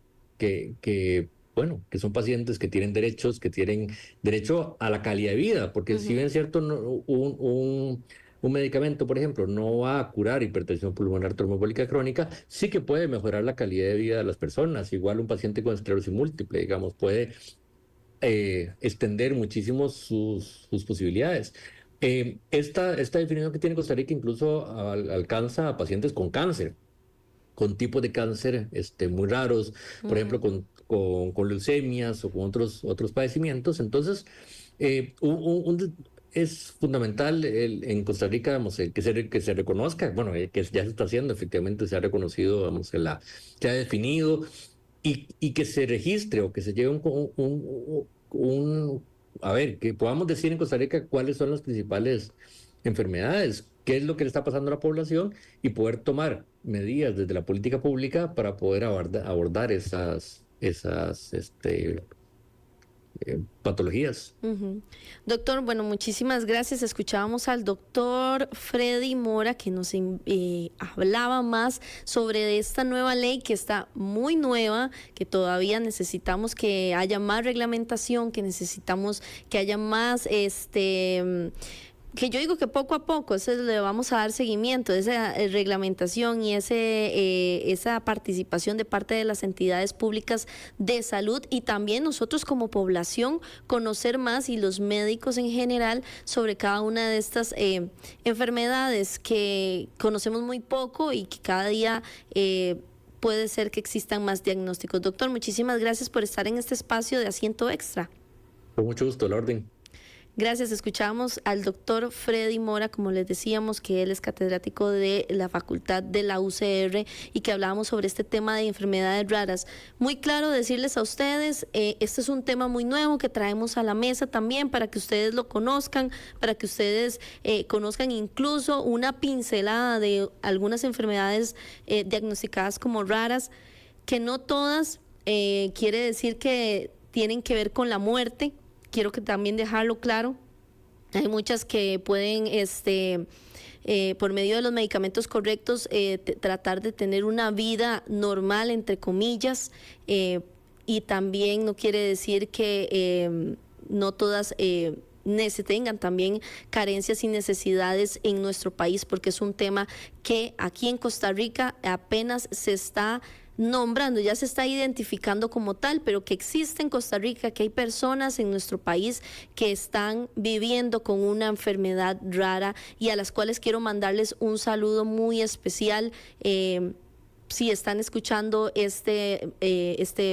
bueno, que son pacientes que tienen derechos, que tienen derecho a la calidad de vida, porque si bien es cierto, un medicamento, por ejemplo, no va a curar hipertensión pulmonar trombólica crónica, sí que puede mejorar la calidad de vida de las personas. Igual un paciente con esclerosis múltiple, digamos, puede extender muchísimo sus posibilidades. Esta definición que tiene Costa Rica incluso alcanza a pacientes con tipos de cáncer muy raros, por ejemplo, con leucemias o con otros padecimientos. Entonces, es fundamental en Costa Rica, vamos, que se reconozca, bueno, que ya se está haciendo, efectivamente se ha reconocido, vamos, se ha definido y que se registre o que se lleve a ver, que podamos decir en Costa Rica cuáles son las principales enfermedades, qué es lo que le está pasando a la población y poder tomar medidas desde la política pública para poder abordar esas patologías.
Doctor, bueno, muchísimas gracias. Escuchábamos al doctor Freddy Mora que nos hablaba más sobre esta nueva ley que está muy nueva, que todavía necesitamos que haya más reglamentación, que necesitamos que haya más que yo digo que poco a poco eso le vamos a dar seguimiento, esa reglamentación y esa participación de parte de las entidades públicas de salud y también nosotros como población conocer más y los médicos en general sobre cada una de estas enfermedades que conocemos muy poco y que cada día puede ser que existan más diagnósticos. Doctor, muchísimas gracias por estar en este espacio de Asiento Extra.
Con mucho gusto, la orden.
Gracias, escuchamos al doctor Freddy Mora, como les decíamos, que él es catedrático de la Facultad de la UCR y que hablábamos sobre este tema de enfermedades raras. Muy claro decirles a ustedes, este es un tema muy nuevo que traemos a la mesa también para que ustedes lo conozcan, para que ustedes conozcan incluso una pincelada de algunas enfermedades diagnosticadas como raras, que no todas quiere decir que tienen que ver con la muerte. Quiero que también dejarlo claro. Hay muchas que pueden, por medio de los medicamentos correctos, tratar de tener una vida normal, entre comillas, y también no quiere decir que no todas tengan también carencias y necesidades en nuestro país, porque es un tema que aquí en Costa Rica apenas se está nombrando, ya se está identificando como tal, pero que existe en Costa Rica, que hay personas en nuestro país que están viviendo con una enfermedad rara y a las cuales quiero mandarles un saludo muy especial. Si están escuchando este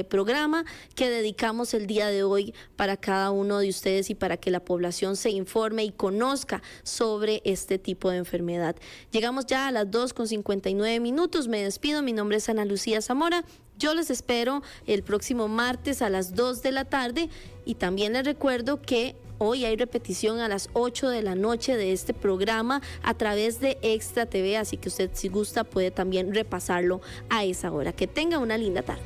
programa que dedicamos el día de hoy para cada uno de ustedes y para que la población se informe y conozca sobre este tipo de enfermedad. Llegamos ya a las 2:59. Me despido. Mi nombre es Ana Lucía Zamora. Yo les espero el próximo martes a las 2 de la tarde y también les recuerdo que hoy hay repetición a las 8 de la noche de este programa a través de Extra TV, así que usted si gusta puede también repasarlo a esa hora. Que tenga una linda tarde.